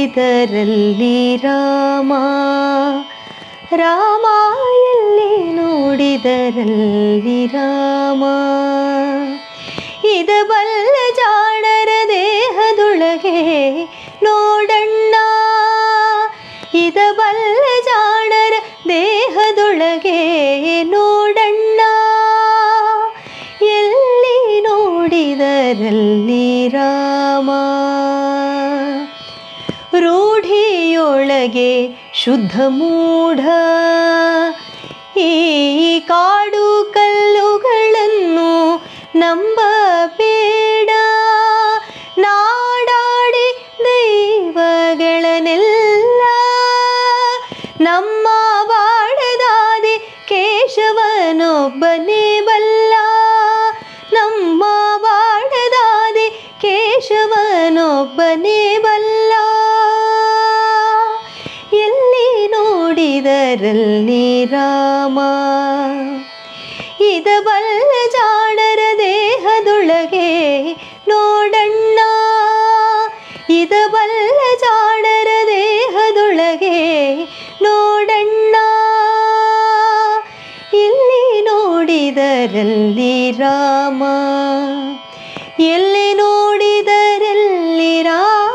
ನೋಡಿದರಲ್ಲಿ ರಾಮ, ರಾಮ ಎಲ್ಲಿ ನೋಡಿದರಲ್ಲಿ ರಾಮ. ಇದ ಬಲ್ಲ ಜಾಣರ ದೇಹದೊಳಗೆ ನೋಡಣ್ಣ, ಇದ ಬಲ್ಲ ಜಾಣರ ದೇಹದೊಳಗೆ ನೋಡಣ್ಣ, ಎಲ್ಲಿ ನೋಡಿದರಲ್ಲಿ ರಾಮ. ರೂಢಿಯೊಳಗೆ ಶುದ್ಧ ಮೂಢ, ಈ ಕಾಡು ಕಲ್ಲುಗಳನ್ನು ನಂಬಬೇಡ. ನಾಡಾಡಿ ದೈವಗಳನ್ನೆಲ್ಲ ನಮ್ಮ ಬಾಡದಾದಿ ಕೇಶವನೊಬ್ಬನೇ ಬಲ್ಲ, ನಮ್ಮ ಬಾಡದಾದಿ ಕೇಶವನೊಬ್ಬನೇ ಬಲ್ಲ. ಎಲ್ಲಿ ನೋಡಿದರಲ್ಲಿ ರಾಮ, ಇದ ಬಲ್ಲ ಜಾಣರ ದೇಹದೊಳಗೆ ನೋಡಣ್ಣ, ಇದ ಬಲ್ಲ ಜಾಣರ ದೇಹದೊಳಗೆ ನೋಡಣ್ಣ, ಎಲ್ಲಿ ನೋಡಿದರಲ್ಲಿ ರಾಮ, ಎಲ್ಲಿ ನೋಡಿದರಲ್ಲಿ ರಾಮ.